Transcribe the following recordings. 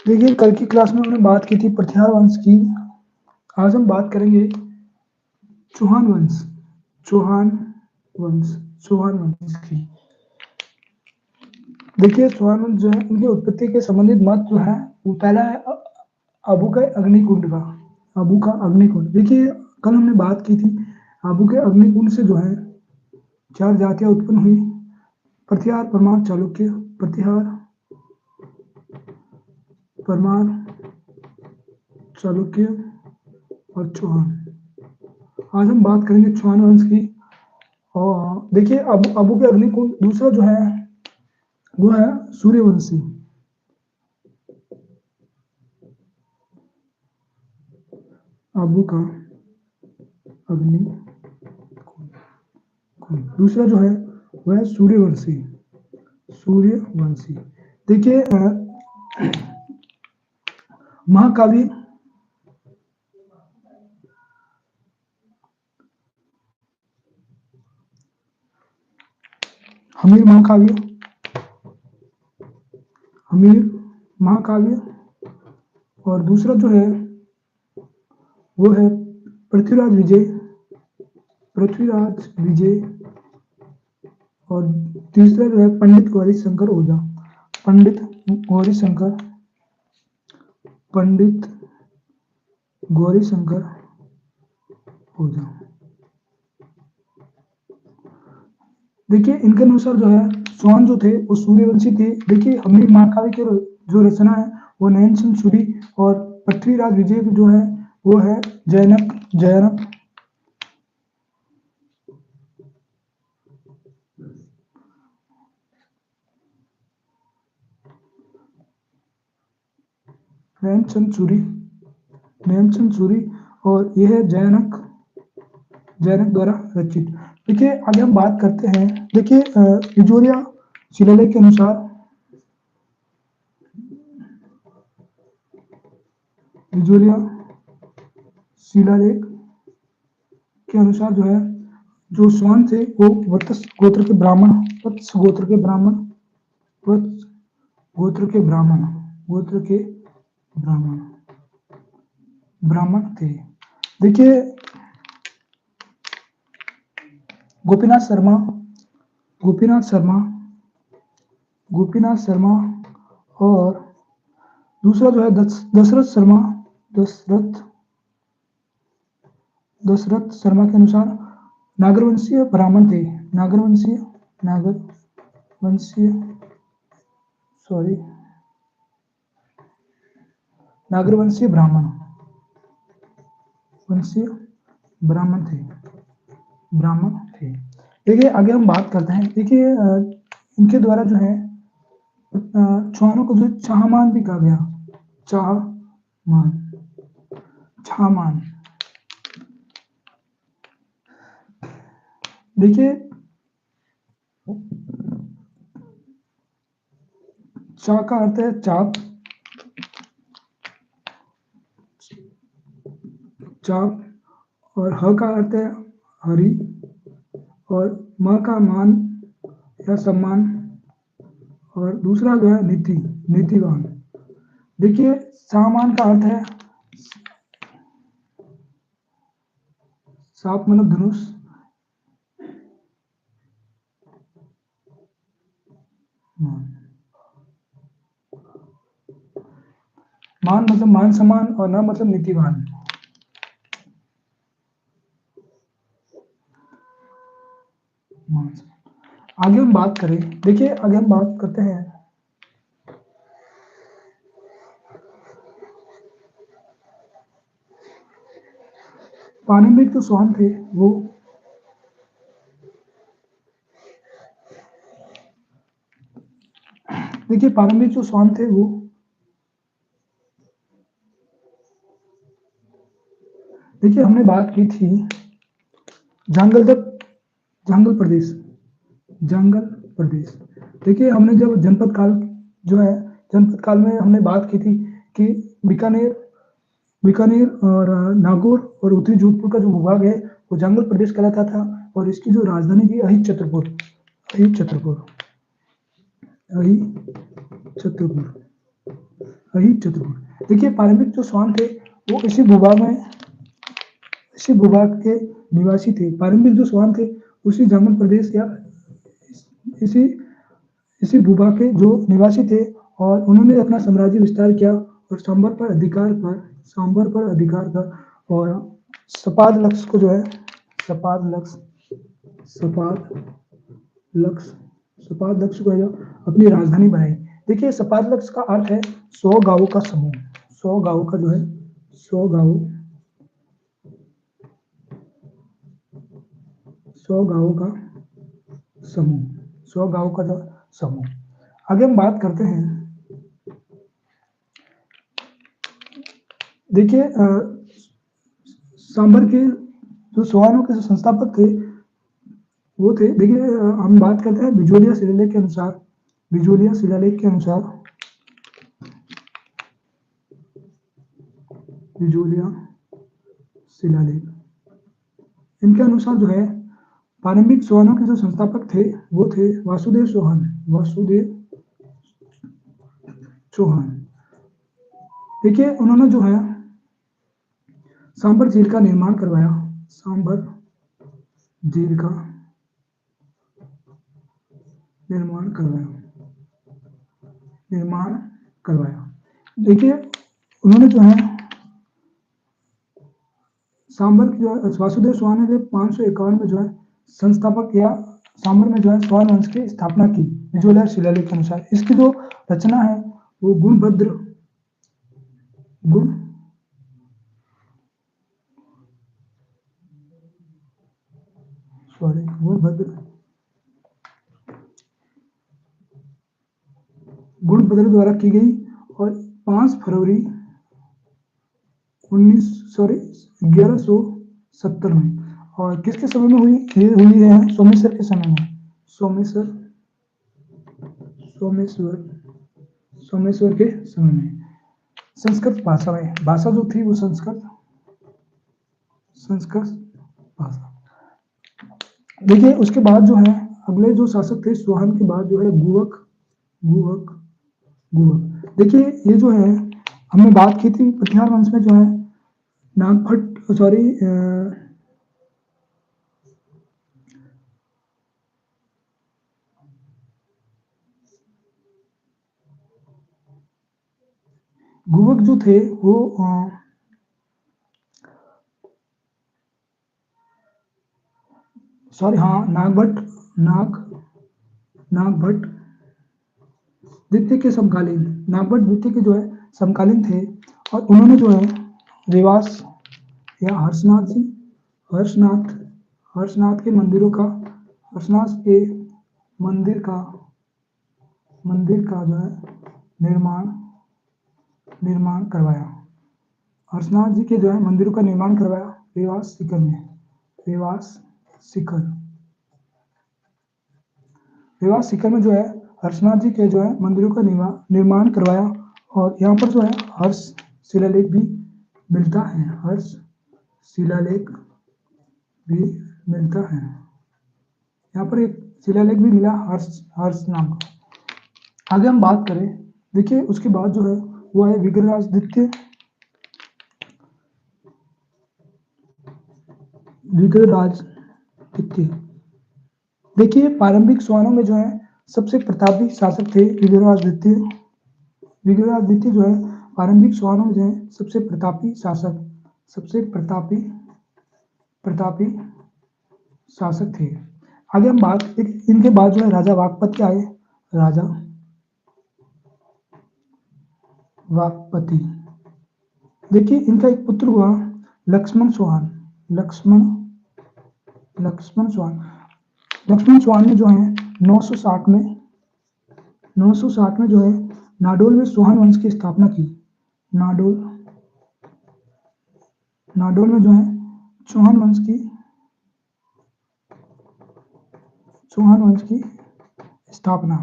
देखिए कल की क्लास में हमने बात की थी प्रतिहार वंश की। आज हम बात करेंगे चौहान वंश, चौहान वंश, चौहान वंश की। देखिए चौहान वंश जो है इनकी उत्पत्ति के संबंधित मत जो है वो पहला है अबू के अग्निकुंड का। अबू का अग्निकुंड, देखिए कल हमने बात की थी अबू के अग्निकुंड से जो है 4 जातियां उत्पन्न हुई, प्रतिहार, परमार, चालुक्य। प्रतिहार, परमार, चालुक्य और चौहान। आज हम बात करेंगे चौहान वंश की। और देखिए अबू के अग्निकुंड, दूसरा जो है वो है सूर्यवंशी। अबू का अग्निकुंड, दूसरा जो है वह है सूर्यवंशी। सूर्यवंशी, देखिए महाकाव्य, हमीर महाकाव्य, हमीर महाकाव्य। और दूसरा जो है वो है पृथ्वीराज विजय, पृथ्वीराज विजय। और तीसरा जो है पंडित गौरी शंकर ओझा, पंडित गौरी शंकर, पंडित गौरी शंकर ओझा। देखिए इनके अनुसार जो है चौहान जो थे वो सूर्यवंशी थे। देखिए हमीर महाकाव्य के जो रचना है वो नयन चंद सूरी, और पृथ्वीराज विजय जो है वो है जयनक, जयनक। नयनचंद सूरी, नयनचंद सूरी। और यह है जयनक, जयनक द्वारा रचित। देखिए आगे हम बात करते हैं। देखिए इजोरिया शिलालेख के अनुसार, इजोरिया शिलालेख के अनुसार जो है जो स्वान थे वो वत्स गोत्र के ब्राह्मण, वत्स गोत्र के ब्राह्मण, वत्स गोत्र के ब्राह्मण, गोत्र के ब्राह्मण, ब्राह्मण थे। देखिए गोपीनाथ शर्मा, गोपीनाथ शर्मा, गोपीनाथ शर्मा। और दूसरा जो है दशरथ शर्मा, दशरथ, दशरथ शर्मा के अनुसार नागरवंशीय ब्राह्मण थे, नागरवंशीय, नागरवंशीय, सॉरी, नागरवंशीय ब्राह्मण, वंशीय ब्राह्मण थे, ब्राह्मण थे। देखिए आगे हम बात करते हैं। देखिए इनके द्वारा जो है चौहानों को जो चाहमान भी कहा गया, चाहमान, चाहमान। देखिए चा का अर्थ है चाप, चाप। और ह का अर्थ है हरि। और म का मान या सम्मान। और दूसरा जो है नीति, नीतिवान। देखिए सामान का अर्थ है साप मतलब धनुष, मान मतलब मान सम्मान और न मतलब नीतिवान। आगे हम बात करें, देखिए आगे हम बात करते हैं पारंपरिक जो स्वान थे वो देखिए पारंपरिक जो स्वान थे वो देखिए हमने बात की थी जंगल प्रदेश, जंगल प्रदेश। देखिए हमने जब जनपद काल जो है जनपद काल में हमने बात की थी कि बीकानेर और नागौर और उत्तरी जोधपुर का जो भूभाग है वो जंगल प्रदेश कहलाता था और इसकी जो राजधानी थी अहित छत्रपुर, अहित छत्रपुर, अहित छत्रपुर, अहित छत्रपुर। देखिए पारंपरिक जो स्वान थे वो इसी भूभाग के निवासी थे। पारंपरिक जो स्वान थे उसी जंगल प्रदेश या इसी इसी भूभाग के जो निवासी थे और उन्होंने अपना साम्राज्य विस्तार किया और सांबर पर अधिकार कर और सपाद लक्ष्य को जो है सपाद लक्ष्य को जो अपनी राजधानी बनाई। देखिए सपाद लक्ष्य का अर्थ है 100 गांवों का समूह, 100 गांवों का जो है 100 गांवों 100 गांवों का समूह, 100 गांवों का जो समूह। आगे हम बात करते हैं, देखिए सांबर के जो स्वानों के जो संस्थापक थे वो थे, देखिए हम बात करते हैं बिजोलिया शिलालेख के अनुसार, बिजोलिया शिलालेख के अनुसार, बिजोलिया शिलालेख इनके अनुसार जो है पारंपरिक स्वानों के जो संस्थापक थे वो थे वासुदेव चौहान। देखिए उन्होंने जो है सांबर झील का निर्माण करवाया, सांबर झील का निर्माण करवाया। देखिए उन्होंने जो है सांबर की जो वासुदेव चौहान ने 551 में जो है संस्थापक या सांबर में जो है स्वान वंश की स्थापना की बिजोलिया शिलालेख के अनुसार। इसकी जो रचना है वो गुणभद्र गुणभद्र द्वारा की गई और 5 फरवरी 1170 में, और किसके समय में हुई है? सोमेश्वर के समय में, सोमेश्वर के समय में। संस्कृत भाषा जो थी वो संस्कृत भाषा। देखिए उसके बाद जो है अगले जो शासक थे चौहान के बाद जो है गुवक। देखिए ये जो है हमने बात की थी कटिहार वंश में जो है नागभट्ट गुवक जो थे वो नागभट्ट द्वितीय के समकालीन, नागभट्ट द्वितीय के जो है समकालीन थे और उन्होंने जो है रेवास या हर्षनाथ के मंदिर का जो है निर्माण करवाया। हर्षनाथ जी के जो है मंदिरों का निर्माण करवाया रेवास शिखर में जो है हर्षनाथ जी के जो है मंदिरों का निर्माण करवाया और यहाँ पर जो है हर्ष शिलालेख भी मिलता है, हर्ष शिलालेख भी मिलता है। यहाँ पर एक शिलालेख भी मिला हर्ष नाम का। आगे हम बात करें, देखिए उसके बाद जो है वो है विग्रहराज द्वितीय। देखिए प्रारंभिक स्वानों में जो है सबसे प्रतापी शासक थे विग्रहराज द्वितीय जो है प्रारंभिक चौहानों में जो है सबसे प्रतापी शासक थे। आगे हम बात, इनके बाद जो है राजा वाकपति आए। राजा वाकपति, देखिए इनका एक पुत्र हुआ लक्ष्मण चौहान। लक्ष्मण चौहान ने जो है 960 में जो है नाडोल में चौहान वंश की स्थापना की। नाडोल में जो है चौहान वंश की स्थापना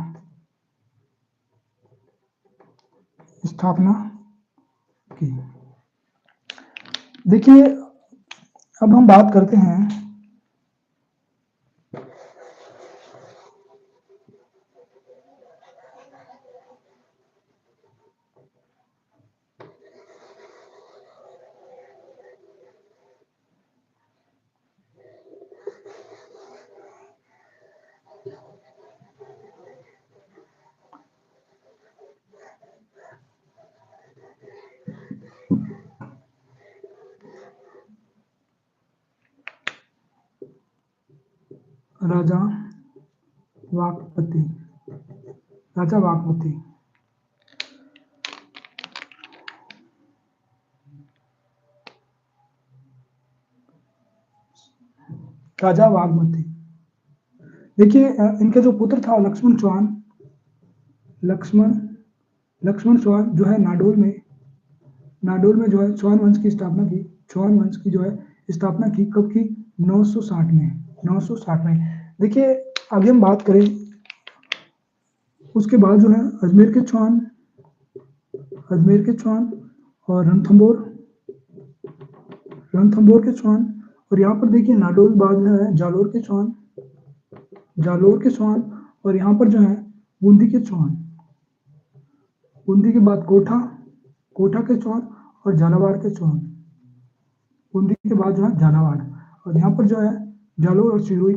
की। देखिए अब हम बात करते हैं राजा वाकपति। राजा वाकपति देखिए इनका जो पुत्र था लक्ष्मण चौहान जो है नाडोल में जो है चौहान वंश की स्थापना की। चौहान वंश की जो है स्थापना की कब की? 960 में। देखिए आगे हम बात करें, उसके बाद जो है अजमेर के चौहान और रणथंभौर के चौहान, और यहाँ पर देखिए नाडोल बाद में है जालोर के चौहान, और यहाँ पर जो है बूंदी के चौहान। बूंदी के बाद कोठा के चौहान और झालावाड़ के चौहान। बूंदी के बाद जो है झालावाड़, और यहाँ पर जो है जालोर और सिरोही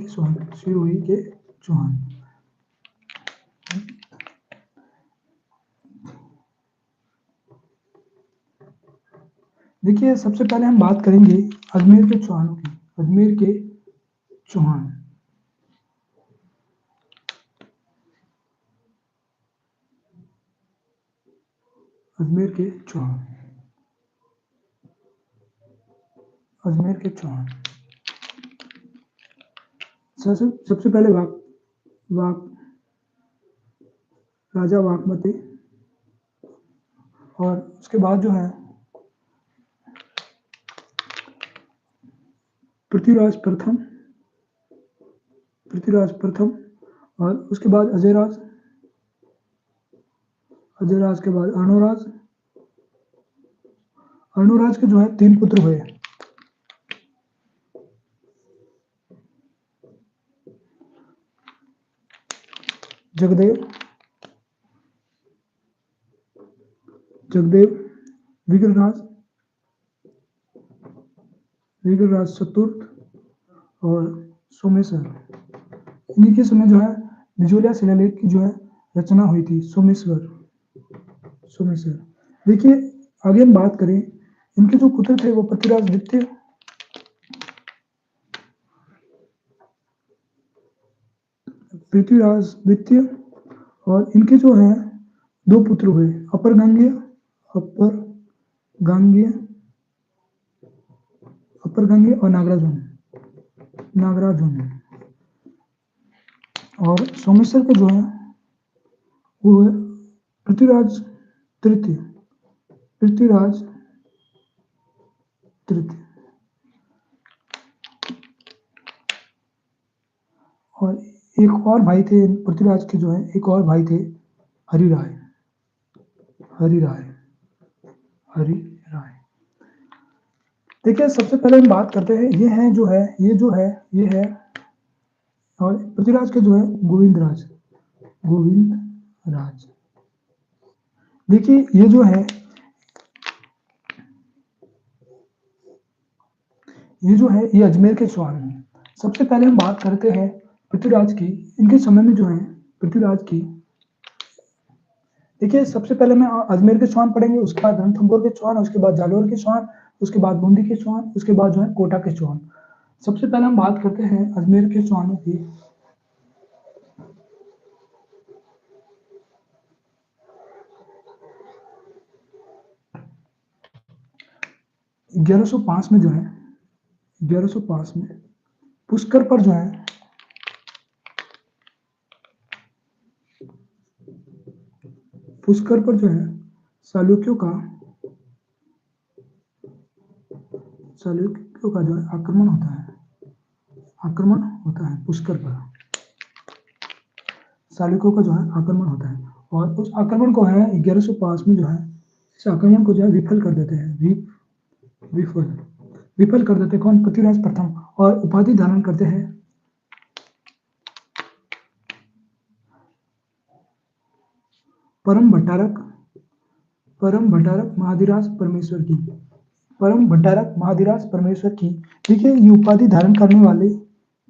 के चौहान। देखिए सबसे पहले हम बात करेंगे अजमेर के चौहानों की। अजमेर के चौहान सबसे पहले राजा वाकमती, और उसके बाद जो है पृथ्वीराज प्रथम, और उसके बाद अजयराज के बाद अर्णोराज के जो है 3 पुत्र हुए। जगदेव, विग्रहराज चतुर्थ और सोमेश्वर। इन्हीं के समय जो है निजोलिया शिलालेख की जो है रचना हुई थी। सोमेश्वर। देखिए आगे हम बात करें, इनके जो पुत्र थे वो पृथ्वीराज द्वितीय, और इनके जो है 2 पुत्र हुए, अपर गांगेय और नागराजुन। और सोमेश्वर के जो है वो है पृथ्वीराज तृतीय। और एक और भाई थे पृथ्वीराज के, जो है एक और भाई थे हरिराय। देखिए सबसे पहले हम बात करते हैं, ये है और पृथ्वीराज के जो है गोविंदराज। देखिए ये जो है ये अजमेर के चौहान हैं। सबसे पहले हम बात करते हैं पृथ्वीराज की। इनके समय में जो है पृथ्वीराज की, देखिए सबसे पहले मैं अजमेर के चौहान पढ़ेंगे, उसके बाद रणथंभौर के चौहान, उसके बाद जालोर के चौहान, उसके बाद बूंदी के चौहान, उसके बाद जो है कोटा के चौहान। सबसे पहले हम बात करते हैं अजमेर के चौहानों की। 1105 में जो है 1105 में पुष्कर पर जो है पुष्कर पर जो है चालुक्यों का जो है आक्रमण होता है पुष्कर पर। चालुक्यों का जो है आक्रमण होता है और उस आक्रमण को है 1105 में जो है इस आक्रमण को जो है विफल कर देते हैं। विफल कर देते कौन? पृथ्वीराज प्रथम, और उपाधि धारण करते हैं परम भट्टारक महाधिराज परमेश्वर की। परम भट्टारक महाधिराज परमेश्वर की। देखिए ये उपाधि धारण करने वाले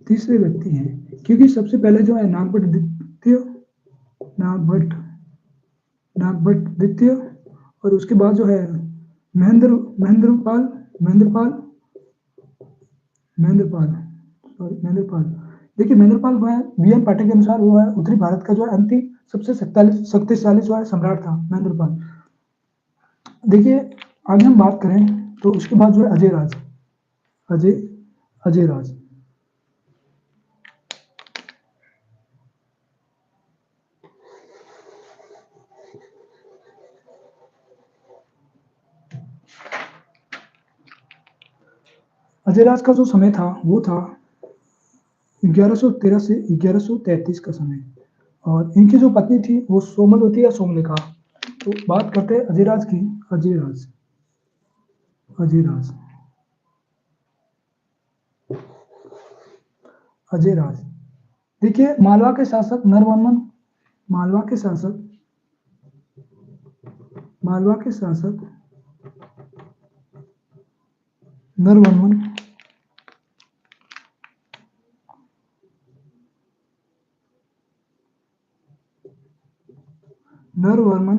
तीसरे व्यक्ति हैं, क्योंकि सबसे पहले जो है नागभट्ट द्वितीय, और उसके बाद जो है महेंद्रपाल। देखिए महेंद्रपाल जो है बी.एन. पाठक के अनुसार वो है उत्तरी भारत का जो है अंतिम सबसे शक्तिशाली जो है सम्राट था महेंद्रपाल। देखिए आगे हम बात करें तो उसके बाद जो है अजय राज। अजय राज का जो समय था वो था 1113 से 1133 का समय, और इनकी जो पत्नी थी वो सोमलवती या सोमलेखा। तो बात करते हैं अजय राज की। अजय राज। देखिए मालवा के शासक नरवर्मन नरवर्मन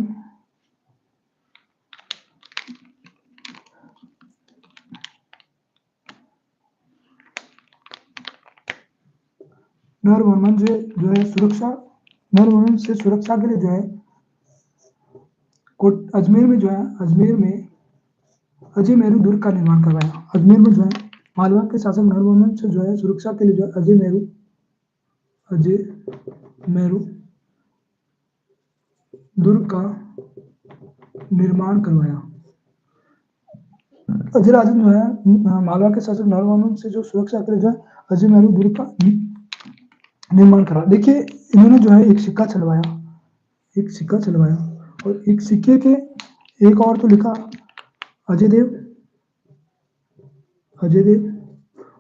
जो है सुरक्षा के लिए जो है अजमेर में अजय मेरू दुर्ग का निर्माण करवाया। अजमेर में जो है मालवा के शासक नरवर्मन से जो है सुरक्षा के लिए जो है अजय मेरू दुर्ग का निर्माण करवाया। अजय राजन जो है मालवा के शासक नरवर्मन से जो सुरक्षा के लिए जो है अजय मेरू दुर्ग का निर्माण करा। देखिए इन्होंने जो है एक सिक्का छलवाया, और एक सिक्के के एक और तो लिखा अजय देव,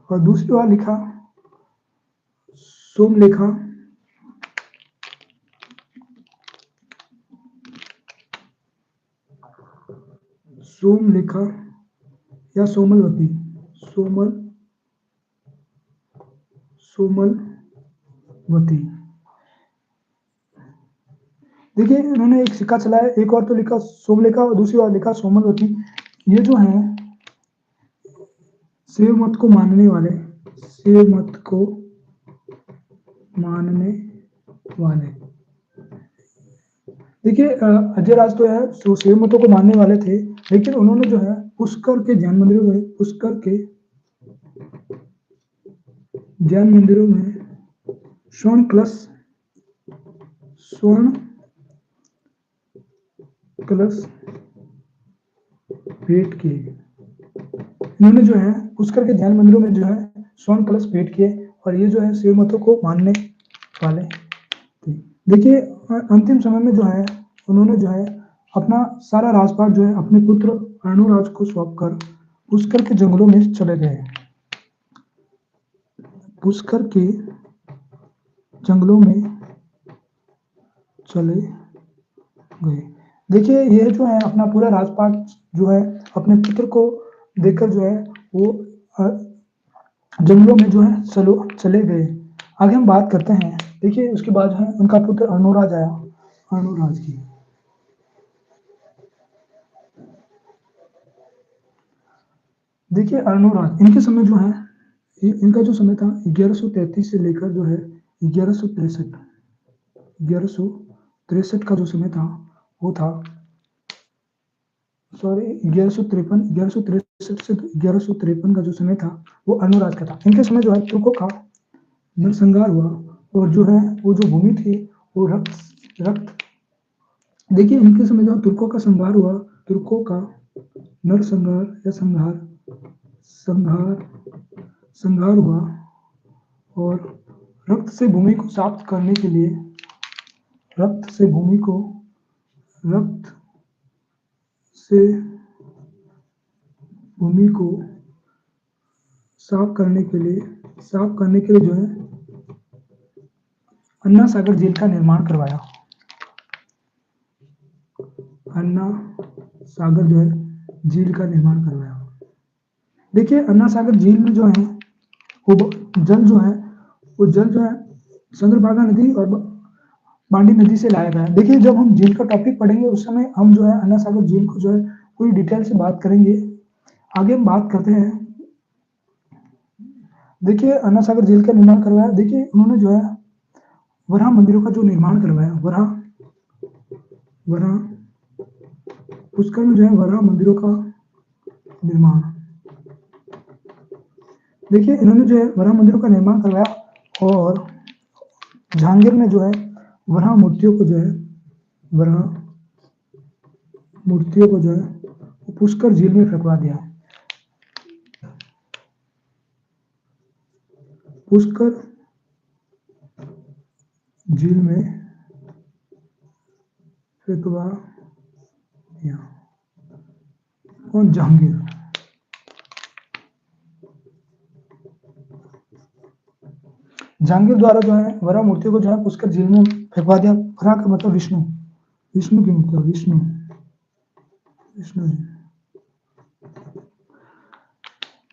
और दूसरी बार लिखा सोमलेखा या सोमलवती। देखिए इन्होंने एक सिक्का चलाया, एक और तो लिखा सोमलेखा और दूसरी बार लिखा सोमलवती। ये जो है शैव मत को मानने वाले देखिए अजय राज तो है शैव मतों को मानने वाले थे, लेकिन उन्होंने जो है पुष्कर के जैन मंदिरों में स्वर्ण कलश भेंट किए। इन्होंने जो है पुष्कर के ध्यान मंदिरों में जो है स्वर्ण कलश भेंट किए, और ये जो है शिव मतों को मानने वाले थे। देखिए अंतिम समय में जो है उन्होंने जो है अपना सारा राजपाट जो है अपने पुत्र अर्णोराज को सौंप कर पुष्कर के जंगलों में चले गए। देखिए ये जो है अपना पूरा राजपाट जो है अपने पुत्र को देकर जो है वो जंगलों में जो है चले गए। आगे हम बात करते हैं। देखिए उसके बाद है उनका पुत्र अर्णोराज आया। देखिए अर्णोराज, इनके समय जो है, इनका जो समय था 1133 से लेकर जो है 1163 का जो समय था वो था, सॉरी 1153 से 1153 का जो समय था वो अर्णोराज का था। इनके समय जो है तुर्कों का नरसंहार हुआ, और जो है वो जो भूमि थी वो रक्त रक्त देखिए इनके समय जो तुर्कों का संहार हुआ, तुर्कों का नरसंहार या संहार संहार हुआ, और रक्त से भूमि को साफ करने के लिए, रक्त से भूमि को रक्त से भूमि को साफ करने के लिए जो है अन्ना सागर झील का निर्माण करवाया। अन्ना सागर जो है झील का निर्माण करवाया। देखिए अन्ना सागर झील में जो है वो जल जो है चंद्रभागा नदी और बांडी नदी से लाया गया। देखिए जब हम झील का टॉपिक पढ़ेंगे उस समय हम जो है अन्ना सागर झील को जो है पूरी डिटेल से बात करेंगे। आगे हम बात करते हैं। देखिए अन्ना सागर झील का निर्माण करवाया। देखिए उन्होंने जो है वराह मंदिरों का जो निर्माण करवाया, वराह पुष्कर में जो है वराह मंदिरों का निर्माण। देखिए इन्होंने जो है वराह मंदिरों का निर्माण करवाया, और जहांगीर ने जो है वराह मूर्तियों को जो है पुष्कर झील में फेंकवा दिया। पुष्कर झील में फेंकवा दिया। और जहांगीर द्वारा जो है वराह मूर्तियों को जो है पुष्कर झील में फेंकवा दिया। वराह का मतलब विष्णु की मूर्ति, विष्णु।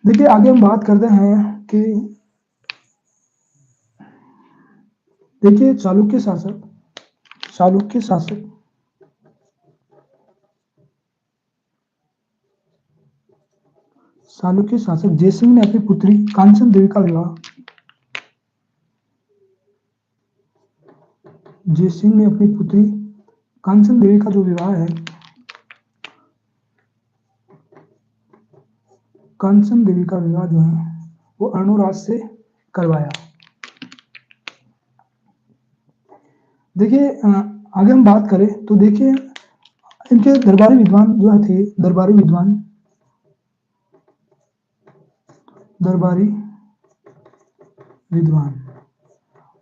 देखिए आगे हम बात करते हैं कि देखिए चालुक्य शासक जयसिंह ने अपनी पुत्री कांचन देवी का विवाह जो विवाह है, कांचन देवी का विवाह जो है वो अर्णोराज से करवाया। देखिए आगे हम बात करें तो देखिए इनके दरबारी विद्वान जो थे, दरबारी विद्वान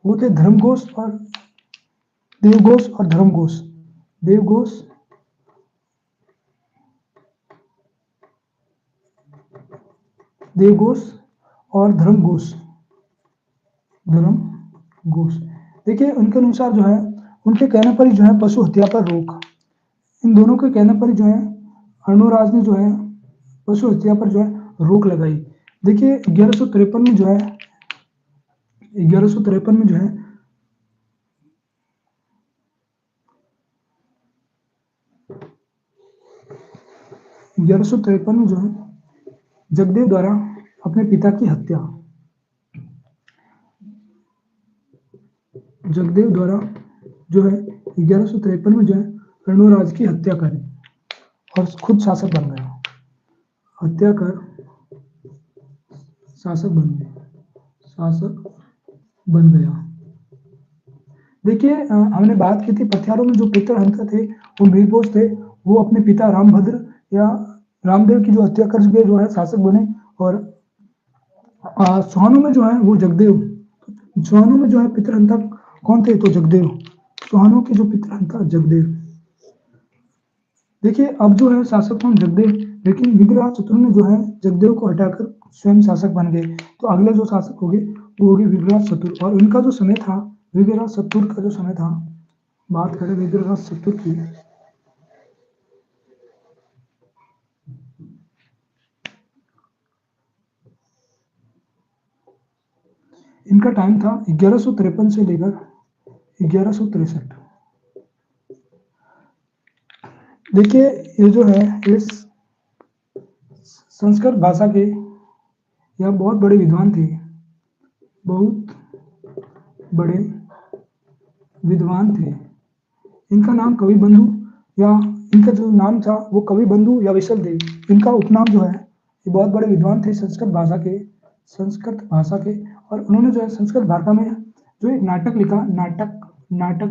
वो थे धर्मघोष और देवघोष और धर्मघोष। देवघोष और धर्मघोष। देखिए उनके अनुसार जो है, उनके कहने पर ही जो है पशु हत्या पर रोक, इन दोनों के कहने पर जो है अर्णोराज ने जो है पशु हत्या पर जो है रोक लगाई। देखिए 1153 में जो है 1153 में जो है जगदेव द्वारा अपने पिता की हत्या, जगदेव द्वारा जो है 1153 में जो है अर्णोराज की हत्या करी और खुद शासक बन गया। हत्या कर शासक बन गया। देखिए हमने बात की थी पथियारों में जो पितृहंता थे वो वीरभोज थे, वो अपने पिता रामभद्र या रामदेव की जो हत्या कर के जो है शासक बने। और सुहानों में जो है वो जगदेव, सुहानों में जो है पितृहंता कौन थे, तो जगदेव। सुहानों के जो पितृहंता जगदेव। देखिए अब जो है शासक कौन, जगदेव, लेकिन विग्रहराज चतुर ने जो है जगदेव को हटाकर स्वयं शासक बन गए। तो अगले जो शासक होंगे वो होगी विग्रहराज चतुर। और उनका जो समय था, विग्रहराज चतुर का जो समय था, बात करें विग्रहराज चतुर की, इनका टाइम था 1153 से लेकर 1163। देखिए ये जो है इस संस्कृत भाषा के यह बहुत बड़े विद्वान थे, बहुत बड़े विद्वान थे। इनका नाम कवि बंधु या इनका जो नाम था वो कवि बंधु या विशल थे। इनका उपनाम जो है, ये बहुत बड़े विद्वान थे संस्कृत भाषा के, और उन्होंने जो है संस्कृत भाषा में जो एक नाटक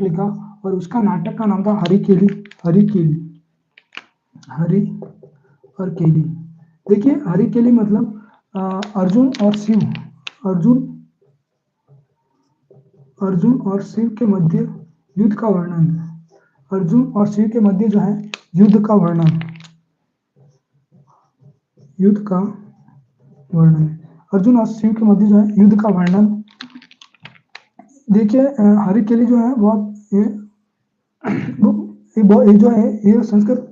लिखा और उसका नाटक का नाम था हरिकेली। हरि और केली। देखिए हरिकेली मतलब अर्जुन और शिव के मध्य युद्ध का वर्णन। अर्जुन और शिव के मध्य जो है युद्ध का वर्णन। अर्जुन और शिव के मध्य जो है युद्ध का वर्णन। देखिए हरिकेली जो है ये जो है ये संस्कृत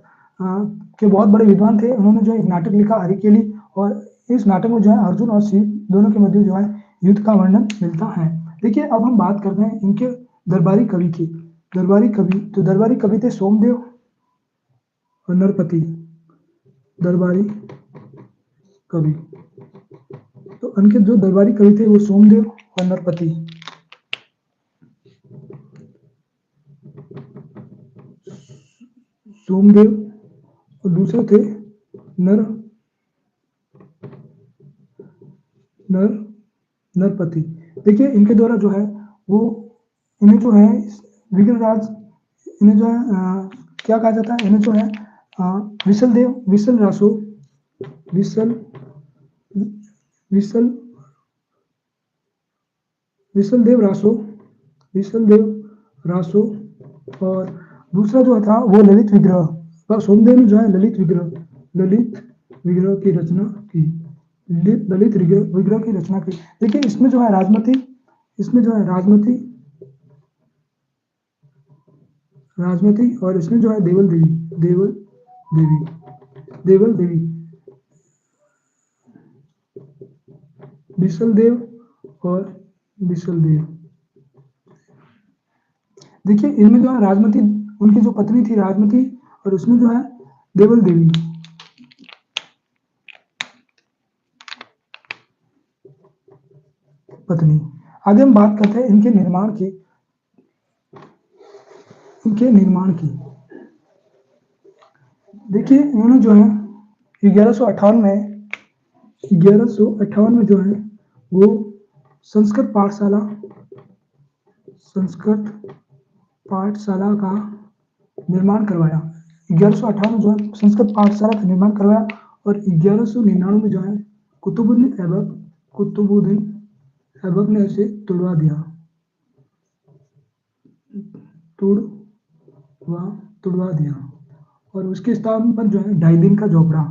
के बहुत बड़े विद्वान थे। उन्होंने जो एक नाटक लिखा हरिकेली, और इस नाटक में जो है अर्जुन और शिव दोनों के मध्य जो है युद्ध का वर्णन मिलता है। देखिए अब हम बात करते हैं इनके दरबारी कवि की। दरबारी कवि थे सोमदेव और नरपति। दरबारी कवि, तो उनके जो दरबारी कवि थे वो सोमदेव और नरपति। सोमदेव और दूसरे थे नरपति। देखिए इनके द्वारा जो है वो इन्हें जो है विग्रहराज, इन्हें जो है क्या कहा जाता है, इन्हें जो है विशल रासो, और दूसरा जो था वो ललित विग्रह। सोमदेव ने जो है ललित विग्रह की रचना की। देखिए इसमें जो है राजमती और इसमें जो है देवल देवी विशल देव। देखिए इनमें जो है राजमती, उनकी जो पत्नी थी राजमती, और उसमें जो है देवल देवी। पत्नी। आगे हम बात करते हैं इनके निर्माण की। देखिए इन्होंने जो है 1158 में जो है वो संस्कृत पाठशाला का निर्माण करवाया। 1158 में जो है संस्कृत पाठशाला का निर्माण करवाया, और 1199 में जो है कुतुबुद्दीन ऐबक ने इसे तुड़वा दिया, और उसके स्थान पर जो है ढाई दिन का झोपड़ा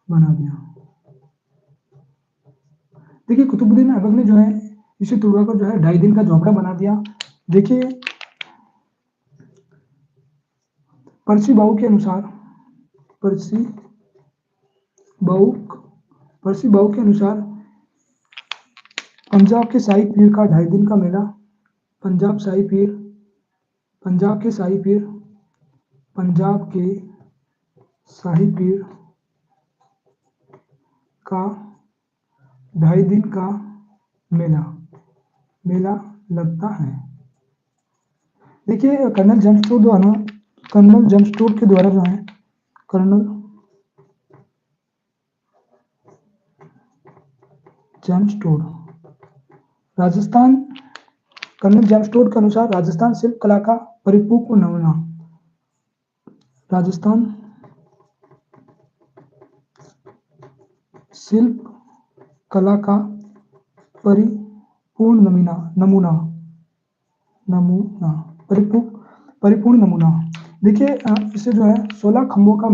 बना दिया। देखिए कुतुबुद्दीन ऐबक ने जो है इसे तुड़वाकर जो है ढाई दिन का झोपड़ा बना दिया। देखिए परसी बाऊ के अनुसार पंजाब के शाही पीर का ढाई दिन का मेला, पंजाब के शाही पीर का ढाई दिन का मेला लगता है। देखिए कर्नल जेम्स टूड के द्वारा जो है कर्नल जेम्स टूड के अनुसार राजस्थान शिल्प कला का परिपूर्ण नमूना। राजस्थान शिल्प कला का परिपूर्ण नमूना। देखिए इसे जो है 16 खंभों का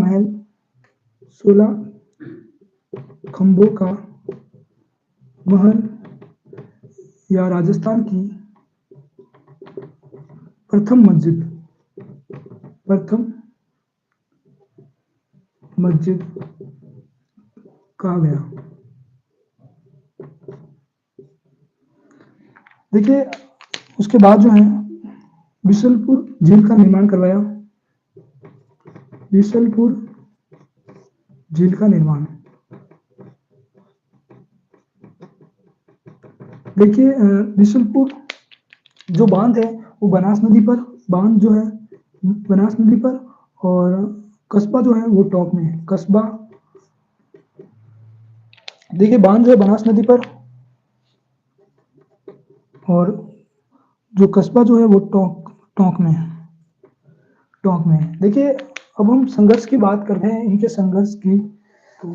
महल या राजस्थान की प्रथम मस्जिद कहा गया। देखिए उसके बाद जो है बिशनपुर झील का निर्माण करवाया। बिशनपुर झील का निर्माण, देखिए बिशनपुर जो बांध है वो बनास नदी पर, बांध जो है बनास नदी पर, और कस्बा जो है वो टॉप में है। कस्बा, देखिए बांध जो है बनास नदी पर, और जो कस्बा जो है वो टोंक में है, टोंक में है। देखिए अब हम संघर्ष की बात करते हैं, इनके संघर्ष की। तो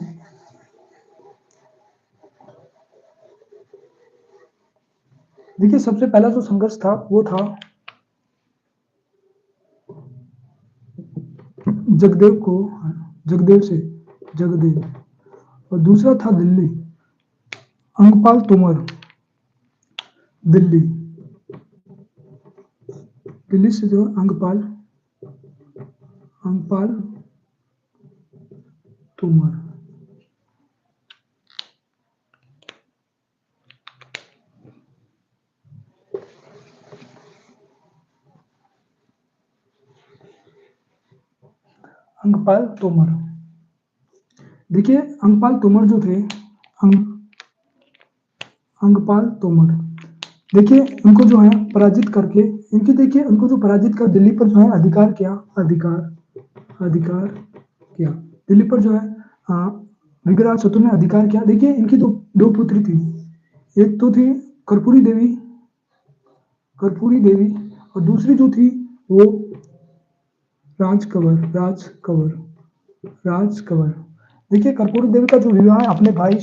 देखिए सबसे पहला जो संघर्ष था वो था जगदेव से, जगदेव, और दूसरा था दिल्ली, अंगपाल तोमर, दिल्ली, दिल्ली से जो अंगपाल तोमर। अंगपाल तोमर, देखिए अंगपाल तोमर जो थे, अंगपाल तोमर, देखिए इनको जो है पराजित करके, इनकी देखिए उनको जो पराजित कर दिल्ली पर जो है अधिकार किया, अधिकार किया दिल्ली पर जो है मृगराज चतुर ने अधिकार किया। देखिए इनकी दो पुत्री थी, एक तो थी कर्पूरी देवी, और दूसरी जो थी वो राजकंवर। देखिए कर्पूरी देवी का जो विवाह है अपने भाई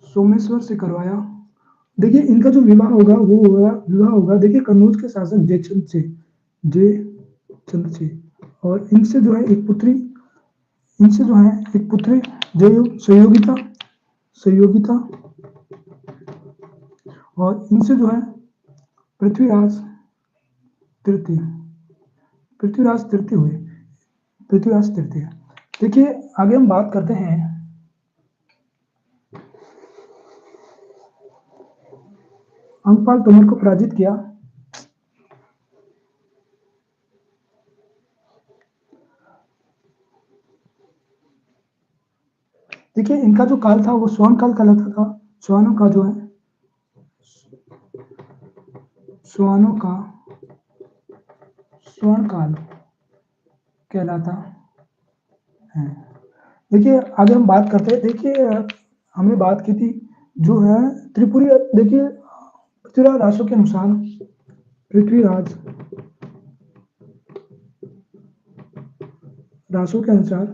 सोमेश्वर से करवाया। देखिए इनका जो विवाह होगा देखिए कन्नौज के शासक जयचंद से, और इनसे जो है एक पुत्री संयोगिता, और इनसे जो है पृथ्वीराज तृतीय। देखिए आगे हम बात करते हैं, अंगपाल तोमर को पराजित किया। देखिए इनका जो काल था वो स्वर्ण काल कहलाता था। स्वर्ण काल कहलाता है। देखिए आगे हम बात करते हैं, देखिए हमने बात की थी जो है त्रिपुरी, देखिए पृथ्वीराज रासो के अनुसार, पृथ्वीराज रासो के अनुसार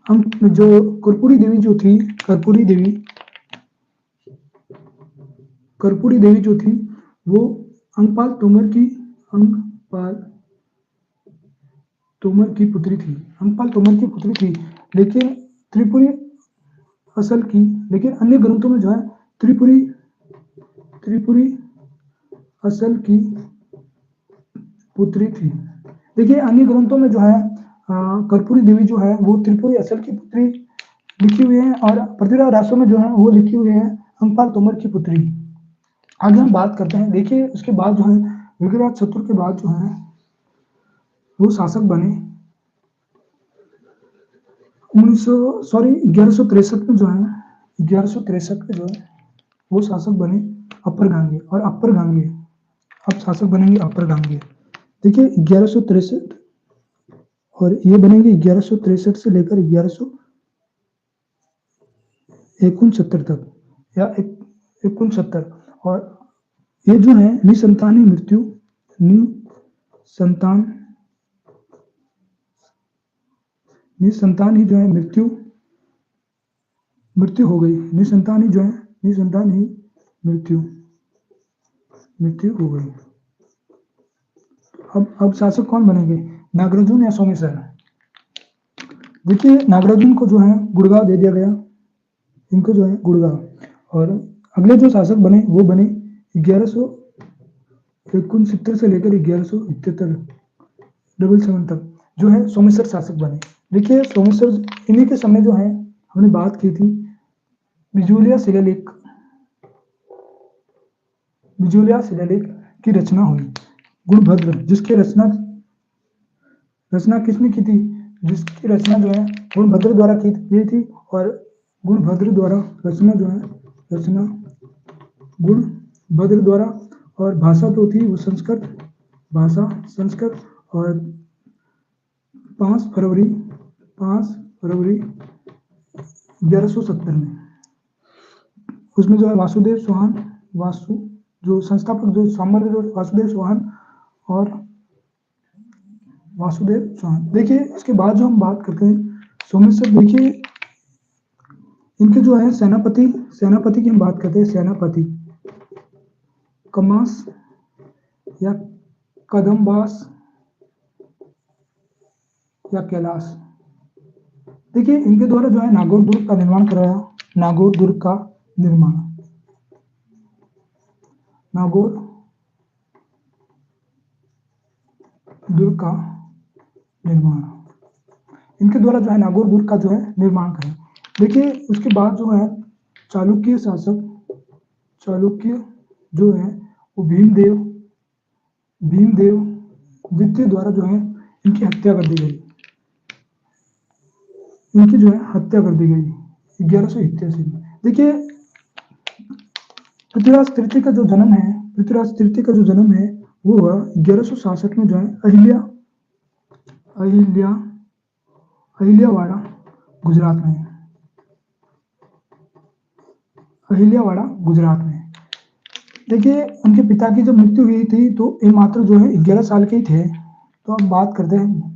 हम जो कर्पूरी देवी जो थी वो अंगपाल तोमर की पुत्री थी, लेकिन त्रिपुरी असल की, लेकिन अन्य ग्रंथों में जो है त्रिपुरी असल की पुत्री थी। देखिए अन्य ग्रंथों में जो है कर्पूरी देवी जो है वो त्रिपुरी असल की पुत्री लिखी हुई है, और पृथ्वीराज रासो में जो है वो लिखी हुई है अंगपाल तोमर की पुत्री। आगे हम बात करते हैं, देखिए उसके बाद जो है मृगराज चतुर के बाद जो है वो शासक बने 1163 में जो है 1163 में जो है वो शासक बने अपर गांगे, और अपर गांगे अब शासक बनेंगे अपर गांगे। देखिए 1163 और ये बनेंगे 1163 से लेकर 1169 तक, या 69, और ये जो है निसंतानी ही जो है मृत्यु हो गई, निसंतान ही मृत्यु हो गई। अब शासक कौन बनेंगे, नागार्जुन या सोमेश्वर। देखिए नागार्जुन को जो है गुड़गांव दे दिया गया, इनको जो है गुड़गांव, और अगले जो शासक बने वो बने 1169 से लेकर 1177 तक जो है सोमेश्वर शासक बने। देखिए सोमेश्वर, इन्हीं के समय जो है हमने बात की थी बिजुलिया शिलालेख, बिजोलिया शिलालेख की रचना हुई। गुणभद्र, जिसकी रचना रचना किसने की थी? जिसकी रचना जो है गुणभद्र द्वारा की थी। और गुणभद्र द्वारा रचना जो है रचना गुणभद्र द्वारा, और भाषा तो थी वो संस्कृत भाषा, संस्कृत। और 5 फरवरी 5 फरवरी 1170 में उसमें जो है वासुदेव चौहान, वासु जो संस्थापक जो साम्राज्य जो वासुदेव चौहान और वासुदेव चौहान। देखिए इसके बाद जो हम बात करते हैं सोमेश्वर, देखिए इनके जो है सेनापति की हम बात करते हैं। सेनापति कमास या कदमबास या कैलाश। देखिए इनके द्वारा जो है नागौर दुर्ग का निर्माण कराया। नागौर दुर्ग का निर्माण, नागौर दुर्ग का निर्माण, इनके द्वारा जो है नागौर दुर्ग का जो है निर्माण कराया। देखिए उसके बाद जो है चालुक्य शासक, चालुक्य जो है वो भीमदेव द्वितीय द्वारा जो है इनकी हत्या कर दी गई। इनकी जो है हत्या कर दी गई 1181 में। देखिए पृथ्वीराज तृतीय का जो जन्म है, पृथ्वीराज तृतीय का जो जन्म है वो हुआ 1166 में जो है अहिल्यावाड़ा गुजरात में, अहिल्यावाड़ा गुजरात में। देखिए उनके पिता की जब मृत्यु हुई थी तो ये मात्र जो है 11 साल के ही थे। तो हम बात करते हैं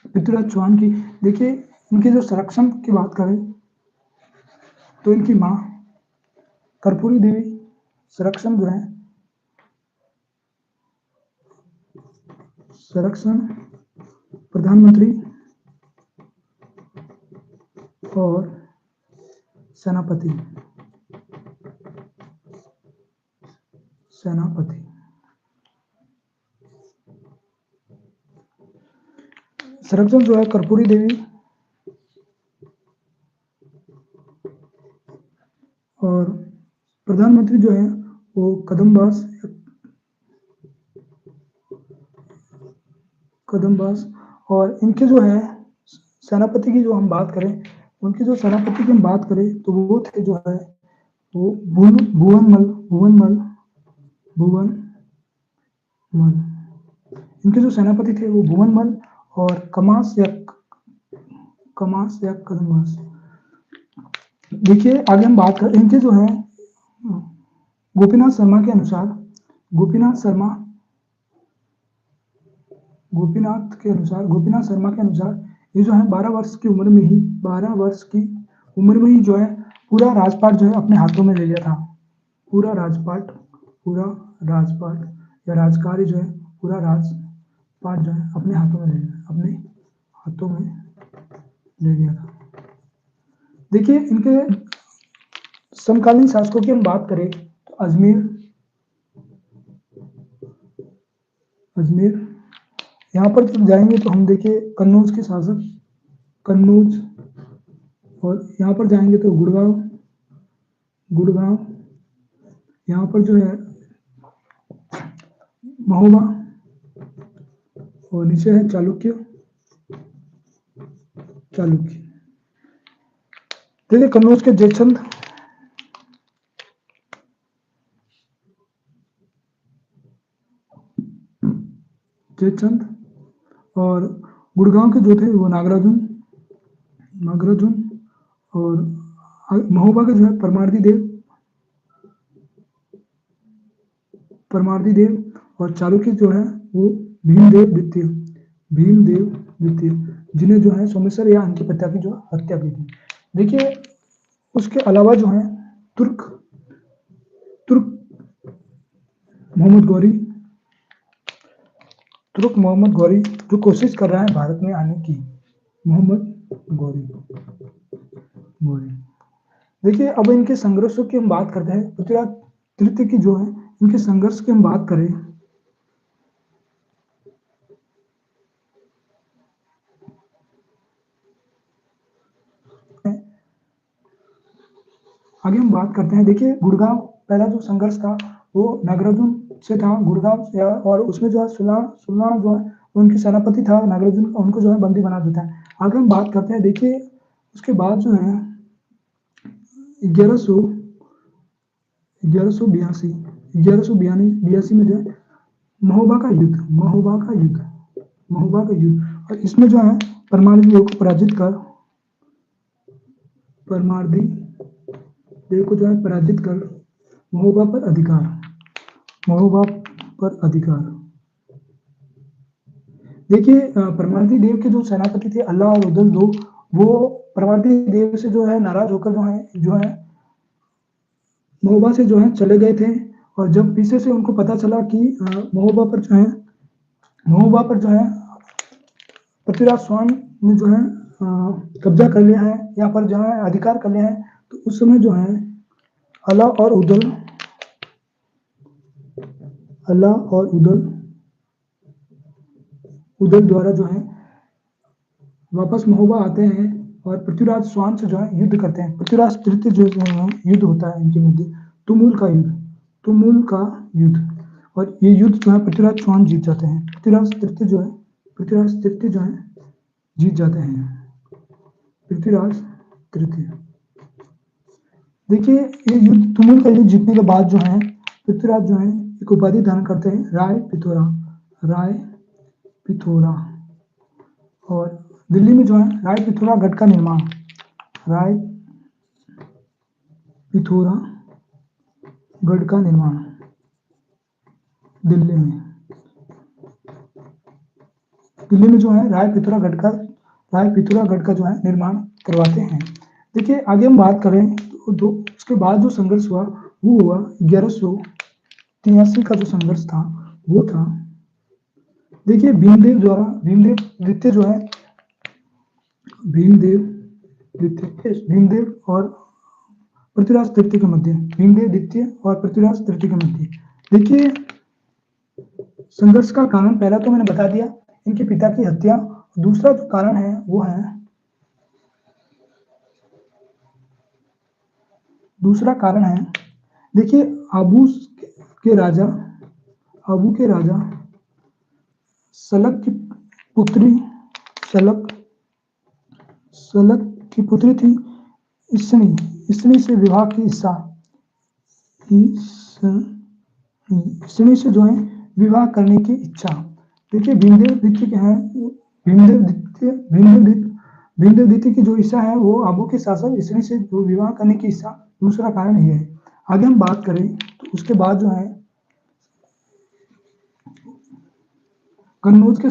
पृथ्वीराज चौहान की। देखिए इनके जो संरक्षण की बात करें तो इनकी माँ कर्पूरी देवी संरक्षण जो है संरक्षण प्रधानमंत्री और सेनापति संरक्षण जो है कर्पूरी देवी और प्रधानमंत्री जो है वो कदमबास। और इनके जो है सेनापति की जो हम बात करें, उनके जो सेनापति की हम बात करें तो वो थे जो है वो भुवनमल। इनके जो सेनापति थे वो भुवनमल और कमास या कदमबास। देखिए आगे हम बात करें इनके जो है गोपीनाथ शर्मा के अनुसार, गोपीनाथ शर्मा के अनुसार ये जो है 12 वर्ष की उम्र में ही जो है पूरा राजपाट जो है अपने हाथों में ले लिया था। पूरा राजपाट या राजकार्य जो है पूरा राजपाट जो है अपने हाथों में ले लिया था। देखिए इनके समकालीन शासकों की हम बात करें तो अजमेर यहाँ पर जब जाएंगे तो हम देखिए कन्नौज के शासक, कन्नौज। और यहाँ पर जाएंगे तो गुड़गांव। यहाँ पर जो है महोबा और नीचे है चालुक्य। देखिए कन्नौज के जयचंद, और गुड़गांव के जो थे वो नागराजुन। और महोबा के जो है परमार्दी देव और चालुक्य जो है वो भीमदेव द्वितीय, जिन्हें जो है सोमेश्वर या इनके पिता की जो हत्या की थी। देखिए उसके अलावा जो है तुर्क मोहम्मद गौरी जो कोशिश कर रहा है भारत में आने की, मोहम्मद गौरी। देखिए अब इनके संघर्षों की हम बात करते हैं। पृथ्वीराज तृतीय की जो है इनके संघर्ष की हम बात करें आगे हम बात करते हैं। देखिए गुड़गांव, पहला जो संघर्ष था वो नागार्जुन से था, गुड़गांव से, और उसमें जो है सुल्ला जो है उनकी सेनापति था नागार्जुन, उनको जो है बंदी बना देता है। आगे हम बात करते हैं। देखिए उसके बाद जो है 1182 में जो है महोबा का युद्ध, और इसमें जो है परमाणु को पराजित कर महोबा पर अधिकार। देखिए परमाणु देव के जो सेनापति थे अल्लाह और उदल दो, वो परमाणु देव से जो है नाराज होकर जो है महोबा से जो है चले गए थे। और जब पीछे से उनको पता चला कि महोबा पर जो है पृथ्वीराज चौहान ने जो है कब्जा कर लिया है, यहाँ पर जो है अधिकार कर लिया है, तो उस समय जो है अल्लाह और उदल द्वारा जो है वापस महोबा आते हैं और पृथ्वीराज चौहान से जो है युद्ध करते हैं। पृथ्वीराज तृतीय जो युद्ध होता है इनके मध्य, तुमुल का युद्ध, और ये युद्ध जो है पृथ्वीराज चौहान जीत जाते हैं। पृथ्वीराज तृतीय जो है जीत जाते हैं। पृथ्वीराज तृतीय, देखिए ये युद्ध, तुमुल का युद्ध जीतने के बाद जो है पृथ्वीराज जो है एक उपाधि धारण करते हैं, राय पिथोरा, और दिल्ली में जो है राय पिथोरा गढ़ का निर्माण, दिल्ली में जो है राय पिथोरा गढ़ का जो है निर्माण करवाते हैं। देखिए आगे हम बात करें तो उसके बाद जो संघर्ष हुआ वो हुआ 1183 का जो संघर्ष था वो था, देखिए भीमदेव और पृथ्वीराज तृतीय के मध्य, देखिए संघर्ष का कारण पहला तो मैंने बता दिया, इनके पिता की हत्या। दूसरा जो कारण है वो है, देखिए आबू के राजा सलक की पुत्री थी इसनी से विवाह की इच्छा, इसनी से जो है विवाह करने की इच्छा। देखिए भीमदेव द्वितीय की जो इच्छा है वो आबू के शासक इसनी से जो विवाह करने की इच्छा, दूसरा कारण ये है। आगे हम बात करें तो उसके बाद जो है कन्नौज के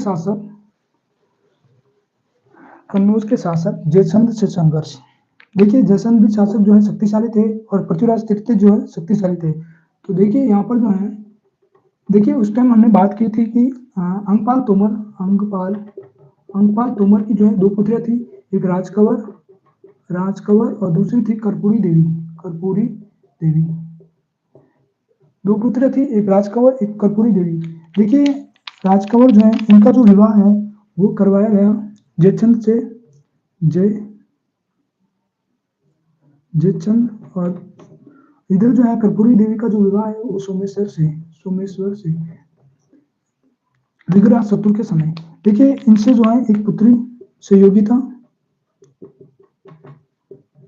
शासक जयचंद से संघर्ष। देखिए जयचंद भी शासक जो है शक्तिशाली थे और पृथ्वीराज तृतीय जो है शक्तिशाली थे। तो देखिए यहाँ पर जो है, देखिए उस टाइम हमने बात की थी कि अंगपाल तोमर की जो है दो पुत्रियां थी, एक राजकंवर और दूसरी थी कर्पूरी देवी। दो पुत्र थी, एक राजकंवर एक कर्पूरी देवी। देखिए राजकंवर जो है इनका जो विवाह है वो करवाया गया जयचंद से, और इधर जो है कर्पूरी देवी का जो विवाह है वो सोमेश्वर से विग्रह शत्रु के समय। देखिए इनसे जो है एक पुत्री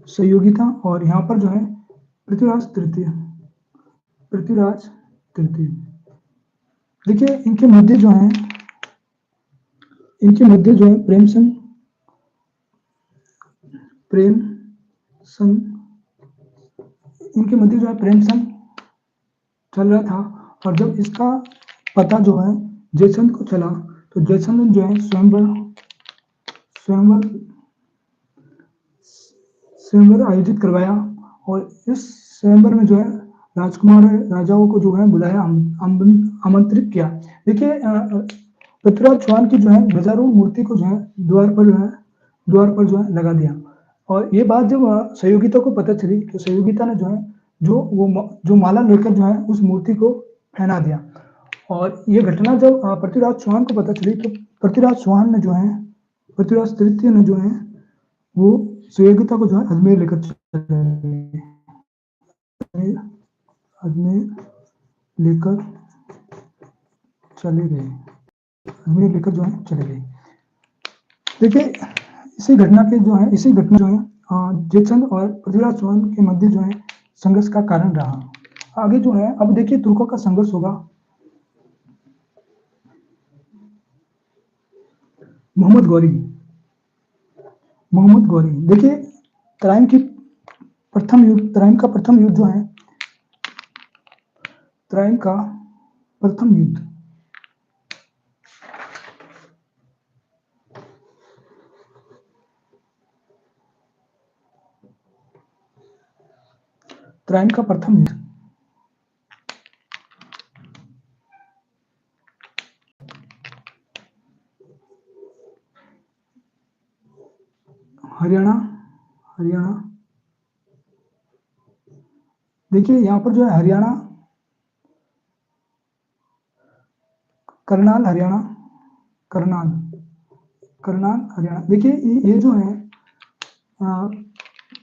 संयोगिता और यहाँ पर जो है पृथ्वीराज तृतीय। देखिए इनके मध्य जो है प्रेम संग चल रहा था। और जब इसका पता जो है जयचंद को चला तो जयचंद ने जो है स्वयंवर आयोजित करवाया, और इस स्वयंवर में जो है राजाओं को जो है बुलाया, आमंत्रित किया। देखिए पृथ्वीराज चौहान की जो है ध्वजारोहण मूर्ति को जो है द्वार पर जो है लगा दिया। और ये बात जब संयोगिता को पता चली तो संयोगिता ने जो है जो माला लेकर जो है उस मूर्ति को पहना दिया। और ये घटना जब पृथ्वीराज चौहान को पता चली तो पृथ्वीराज तृतीय ने जो है वो संयोगिता को जो है अजमेर लेकर चले गए। अजमेर लेकर चले गए, अजमेर लेकर जो है चले गए। देखिए इसी घटना जो है जयचंद और पृथ्वीराज चौहान के मध्य जो है संघर्ष का कारण रहा। आगे जो है अब देखिए तुर्कों का संघर्ष होगा। मोहम्मद गौरी, देखिए तराइन का प्रथम युद्ध जो है, तराइन का प्रथम युद्ध तराइन का प्रथम युद्ध हरियाणा देखिए यहाँ पर जो है हरियाणा, करनाल हरियाणा, करनाल हरियाणा। देखिए ये जो है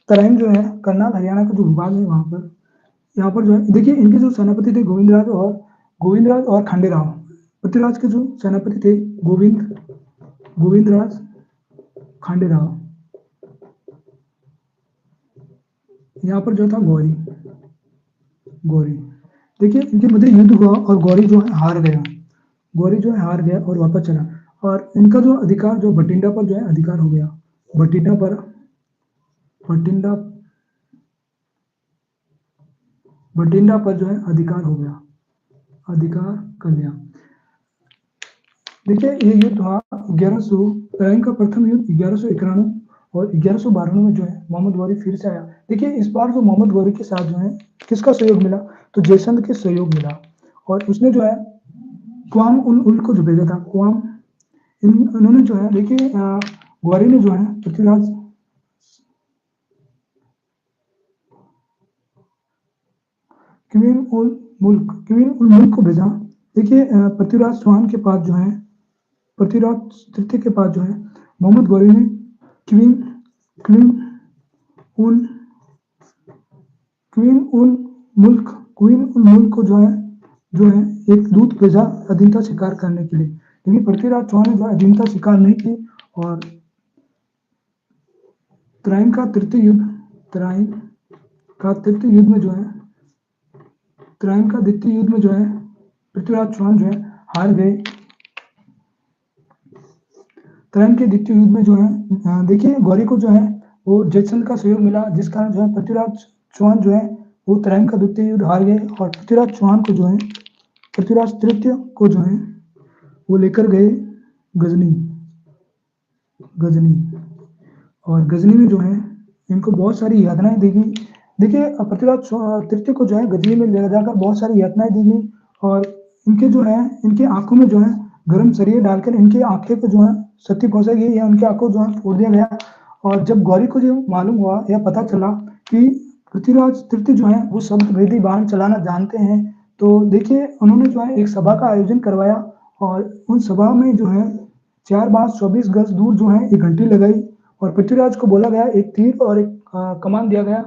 तराइन जो है करनाल हरियाणा का जो विभाग है वहां पर, यहाँ पर जो है देखिए इनके जो सेनापति थे गोविंदराज और खंडेराव। पृथ्वीराज के जो सेनापति थे गोविंदराज खंडेराव। यहाँ पर जो था गौरी। देखिए इनके मध्य युद्ध हुआ और गौरी जो है हार गया और वापस चला। और इनका जो अधिकार जो भटिंडा पर जो है अधिकार हो गया, भटिंडा पर जो है अधिकार कर लिया। देखिए ये युद्ध हुआ 1100, तराइन का प्रथम युद्ध 1191 और 1192 में जो है मोहम्मद गौरी फिर से आया। देखिए इस बार जो मोहम्मद गौरी के साथ जो है किसका सहयोग मिला, तो जयचंद के सहयोग मिला। और उसने जो है क्वाम उल को जो भेजा था, क्वाम इन्होंने जो है देखिए गौरी ने जो है पृथ्वीराज क्वीन उल मुल्क को भेजा। देखिए पृथ्वीराज चौहान के पास जो है, पृथ्वीराज तृतीय के पास जो है मोहम्मद गौरी ने क्वीन उल मुल्क को जो है एक दूत भेजा अधीनता स्वीकार करने के लिए। लेकिन पृथ्वीराज चौहान ने जो अधीनता स्वीकार नहीं की और तराइन का तृतीय युद्ध में जो है तराइन का द्वितीय युद्ध में जो है पृथ्वीराज चौहान जो है हार गए। तराइन के द्वितीय युद्ध में जो है देखिए गौरी को जो है वो जयचंद का सहयोग मिला, जिस कारण जो है पृथ्वीराज चौहान जो है वो तराइन का द्वितीय युद्ध हार गए। और पृथ्वीराज चौहान को जो है पृथ्वीराज तृतीय को जो है वो लेकर गए गजनी। और गजनी में जो है इनको बहुत सारी यातनाएं दी गई। देखिए पृथ्वीराज तृतीय को जो है गजनी में ले जाकर बहुत सारी यातनाएं दी गई और इनके जो है इनकी आंखों में जो है गर्म सरिये डालकर इनकी आंखें को जो है सती पहुंचाई गई या उनकी आंखों जो है फोड़ दिया गया। और जब गौरी को जो मालूम हुआ या पता चला कि पृथ्वीराज तृतीय जो है वो शब्दभेदी बाण चलाना जानते हैं, तो देखिए उन्होंने जो है एक सभा का आयोजन करवाया और उन सभा में जो है 4 बार 24 गज दूर जो है एक घंटी लगाई और पृथ्वीराज को बोला गया एक तीर और एक कमान दिया गया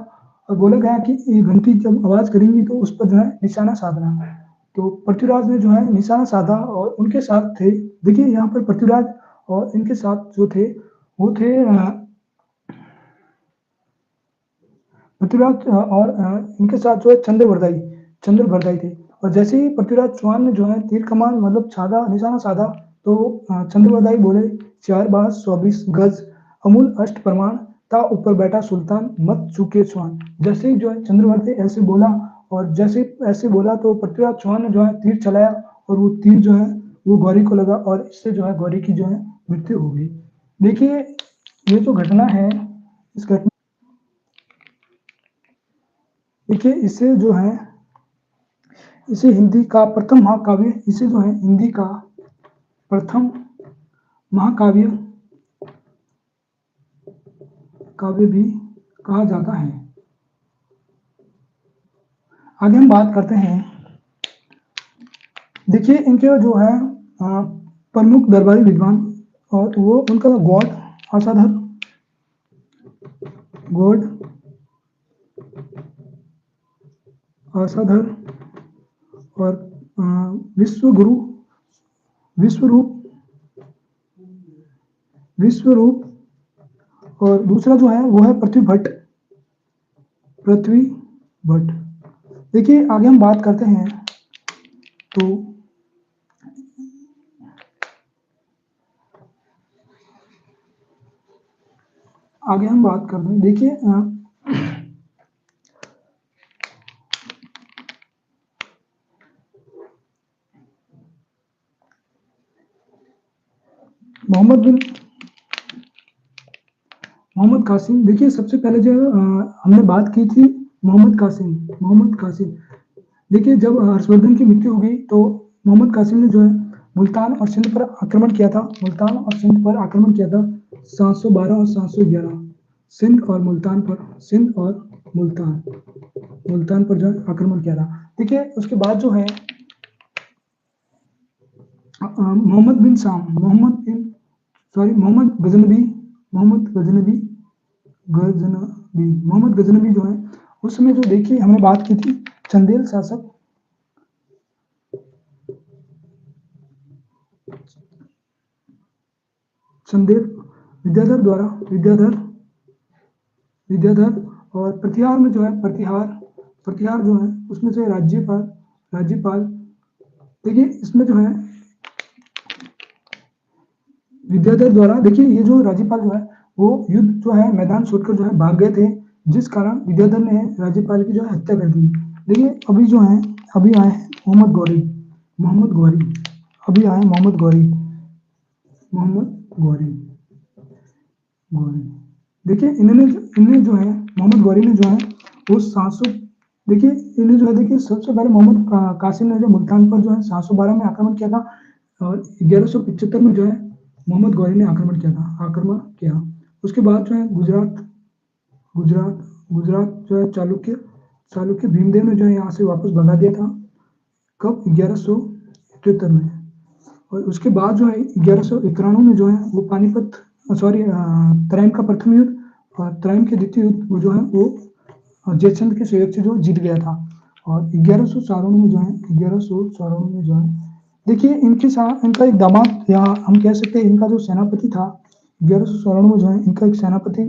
और बोला गया कि ये घंटी जब आवाज करेंगी तो उस पर जो है निशाना साधना। तो पृथ्वीराज ने जो है निशाना साधा और उनके साथ थे, देखिए यहाँ पर पृथ्वीराज और इनके साथ जो थे वो थे पृथ्वीराज और इनके साथ जो है चंद्रवर्दाई थे। और जैसे ही पृथ्वीराज चौहान ने जो है तीर कमान मतलब साधा निशाना साधा तो चंद्रवर्दाई बोले 4 बार 24 गज अमूल अष्ट प्रमाण था ऊपर बैठा सुल्तान मत चूके चौहान। जैसे ही जो है चंद्रवर्दाई ऐसे बोला और जैसे ऐसे बोला तो पृथ्वीराज चौहान ने जो है तीर चलाया और वो तीर जो है वो गौरी को लगा और इससे जो है गौरी की जो है मृत्यु हो गई। देखिए ये जो घटना है इस घटना देखिए इसे जो है इसे हिंदी का प्रथम महाकाव्य, इसे जो है हिंदी का प्रथम महाकाव्य भी कहा जाता है। आगे हम बात करते हैं, देखिए इनके जो है प्रमुख दरबारी विद्वान और वो उनका गौड़ आशाधर और विश्वगुरु, विश्वरूप और दूसरा जो है वो है पृथ्वी भट्ट। देखिए आगे हम बात करते हैं तो देखिए मोहम्मद कासिम। देखिए सबसे पहले जो हमने बात की थी मोहम्मद कासिम। देखिए जब हर्षवर्धन की मृत्यु हो गई तो मोहम्मद कासिम ने जो है मुल्तान और सिंध पर आक्रमण किया था। 712 और 711 सिंध और मुल्तान पर जो है आक्रमण किया था। देखिए उसके बाद जो है मोहम्मद गजनबी जो है उस समय जो देखिए हमने बात की थी चंदेल शासक, विद्याधर और प्रतिहार में जो है प्रतिहार जो है उसमें से राज्यपाल। देखिए इसमें जो है विद्याधर द्वारा, देखिए ये जो राज्यपाल जो है वो युद्ध जो है मैदान छोड़कर जो है भाग गए थे, जिस कारण विद्याधर ने राज्यपाल की जो है हत्या कर दी। देखिए अभी जो है अभी आए मोहम्मद गौरी। देखिए इन्हें जो है मोहम्मद गौरी ने जो है वो 700, देखिए इन्हें जो है देखिए सबसे पहले मोहम्मद कासिम ने जो मुल्तान पर जो है 712 में आक्रमण किया था और 1175 में जो है मोहम्मद गौरी ने आक्रमण किया। उसके बाद जो है गुजरात जो है चालुक्य भीमदेव ने जो है यहाँ से वापस भगा दिया था। कब? 1173 में। और उसके बाद जो है 1191 में जो है वो पानीपत तराइन का प्रथम युद्ध और तराइन के द्वितीय युद्ध वो जो है वो जयचंद के सहयोग से जो जीत गया था। और 1194 में जो है देखिए इनके साथ इनका एक दामाद, या हम कह सकते हैं इनका जो सेनापति था 1194 में जो है इनका एक सेनापति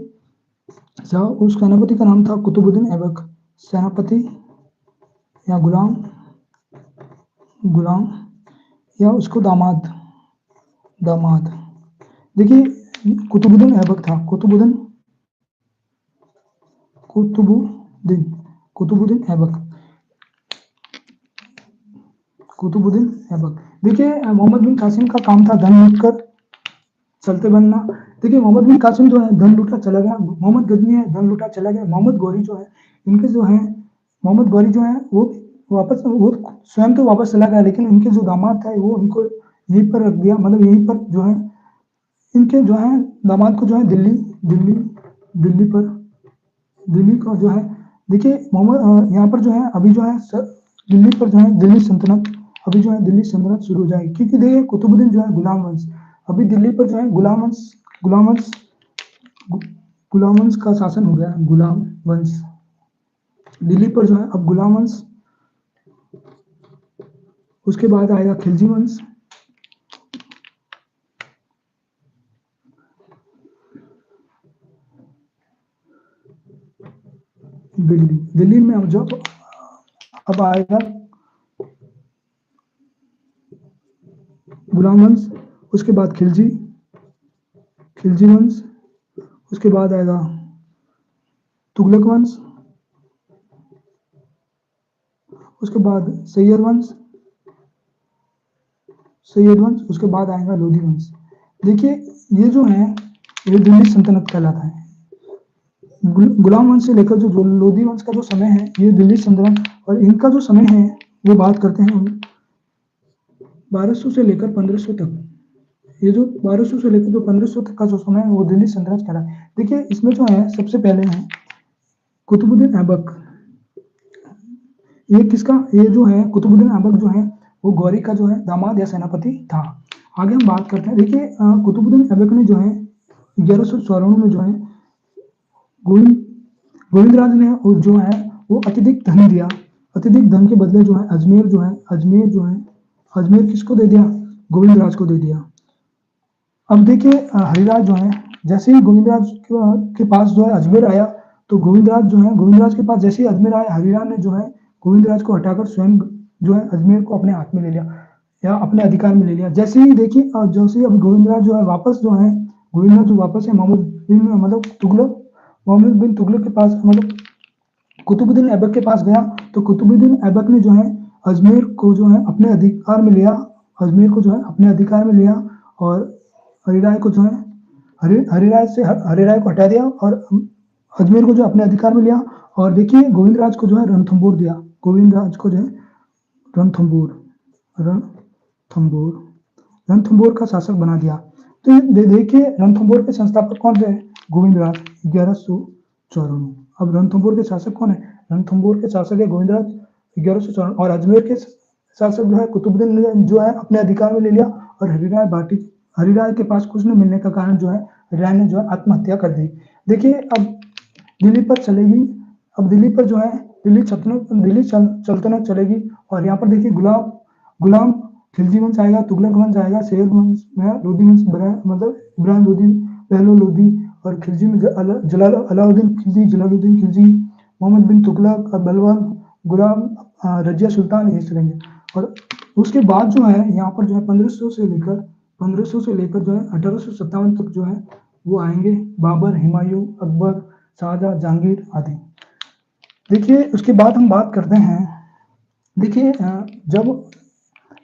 था, उस सेनापति का नाम था कुतुबुद्दीन ऐबक। सेनापति या गुलाम या उसको दामाद। देखिए कुतुबुद्दीन ऐबक था, कुतुबुद्दीन ऐबक। देखिए मोहम्मद बिन कासिम का काम था धन लूट कर चलते बनना। देखिए मोहम्मद बिन कासिम जो है धन लूटा चला गया, मोहम्मद गजनी है धन लूटा चला गया। मोहम्मद गौरी जो है इनके जो है मोहम्मद गौरी जो है वो स्वयं तो वापस चला गया, लेकिन इनके जो दामाद थे वो इनको यहीं पर रख दिया, मतलब यहीं पर जो है इनके जो है दामाद को जो है दिल्ली का जो है देखिए मोहम्मद यहाँ पर जो है अभी जो है दिल्ली पर जो है दिल्ली सल्तनत शुरू हो जाएगी, क्योंकि देखिए कुतुबुद्दीन जो है गुलाम वंश, अभी दिल्ली पर जो है गुलाम वंश का शासन हो गया। गुलाम वंश दिल्ली पर जो है अब गुलाम वंश, उसके बाद आएगा खिलजी वंश। दिल्ली में अब आएगा गुलाम वंश, उसके बाद खिलजी वंश, उसके बाद आएगा तुगलक वंश, उसके बाद सैयद वंश, उसके बाद आएगा लोधी वंश। देखिए ये जो है ये दिल्ली सल्तनत कहलाता है। गुलाम वंश से लेकर जो लोधी वंश का जो समय है ये दिल्ली सल्तनत, और इनका जो समय है वो बात करते हैं 1200 से लेकर 1500 तक। ये जो 1200 से लेकर जो 1500 तक का जो समय है वो दिल्ली सल्तनत कहलाता है। देखिए इसमें जो है सबसे पहले है कुतुबुद्दीन ऐबक। ये जो है कुतुबुद्दीन ऐबक जो है वो गौरी का जो है दामाद या सेनापति था। आगे हम बात करते हैं। देखिए कुतुबुद्दीन ऐबक ने जो है 1194 में जो है गोविंदराज ने जो है वो अत्यधिक धन दिया, अत्यधिक धन के बदले जो है अजमेर किसको दे दिया? गोविंदराज को दे दिया। अब देखिए हरिराज जो है, जैसे ही गोविंदराज के पास जो है अजमेर आया, तो गोविंदराज के पास जैसे ही अजमेर आया, हरिराज ने जो है गोविंदराज को हटाकर स्वयं जो है अजमेर को अपने हाथ में ले लिया या अपने अधिकार में ले लिया। जैसे ही देखिए जैसे ही अब गोविंदराज जो है गोविंदराज जो वापस है मोहम्मद बिन तुगलक के पास, मतलब कुतुबुद्दीन ऐबक के पास गया, तो कुतुबुद्दीन ऐबक ने जो है अजमेर को जो है अपने अधिकार में लिया, और हरिराय को जो है हरिराय को हटा दिया और अजमेर को जो अपने अधिकार में लिया। और देखिए गोविंदराज को जो है रणथंबोर दिया, गोविंदराज को जो है रणथंबोर का शासक बना दिया। तो देखिए रणथंबोर के संस्थापक कौन थे? गोविंदराज 1154। अब रणथंबोर के शासक कौन है? रणथंबोर के शासक है गोविंदराज 1154, और अजमेर के शासक जो है कुतुबुद्दीन ने जो है अपने अधिकार में ले लिया। और हरिराय के पास कुछ न मिलने का कारण जो है हरिराय ने जो है आत्महत्या कर दी। देखिए अब दिल्ली पर चलेगी, अब दिल्ली पर जो है दिल्ली सल्तनत चलेगी। और यहाँ पर देखिए गुलाम खिलजी वंश आएगा, तुगलक वंश आएगा, सैयद वंश में लोधी वंश मतलब इब्राहिम लोधी, पहलो लोधी, और खिलजी में अलाउद्दीन खिलजी, मोहम्मद बिन तुगलक, बलवान, गुलाम, रजिया सुल्तान, ये चलेंगे। और उसके बाद जो है यहाँ पर जो है 1500 से लेकर जो है 1857 तक जो है वो आएंगे बाबर, हुमायूं, अकबर, शाहजहां, जहांगीर आदि। देखिए उसके बाद हम बात करते हैं, देखिए जब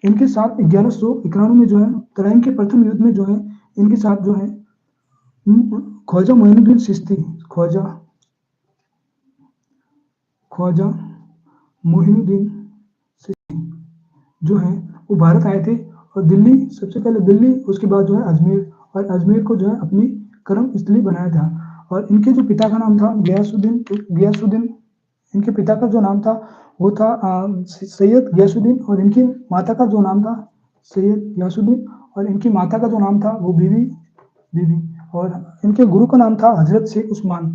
इनके साथ 1191 में जो है तराइन के प्रथम युद्ध में जो है इनके साथ जो है ख्वाजा मोइनुद्दीन चिश्ती, ख्वाजा मोइनुद्दीन चिश्ती जो है वो भारत आए थे। और दिल्ली, सबसे पहले दिल्ली, उसके बाद जो है अजमेर, और अजमेर को जो है अपनी कर्म स्थली बनाया था। और इनके जो पिता का नाम था गयासुद्दीन, इनके पिता का जो नाम था वो था सैयद गयासुद्दीन, और इनकी माता का जो नाम था सैयद गयासुद्दीन, और इनकी माता का जो नाम था वो बीबी, और इनके गुरु का नाम था हजरत शेख उस्मान,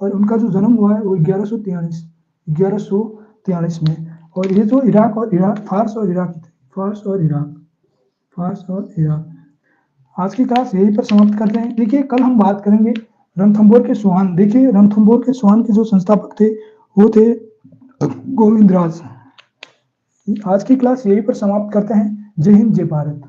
और उनका जो जन्म हुआ है वो 1143 में। और ये जो फारस और इराक। आज की क्लास यहीं पर समाप्त करते हैं। देखिए कल हम बात करेंगे रणथंबोर के सुहान। देखिए रणथंबोर के सुहान के जो संस्थापक थे वो थे गोविंदराज। आज की क्लास यहीं पर समाप्त करते हैं। जय हिंद, जय भारत।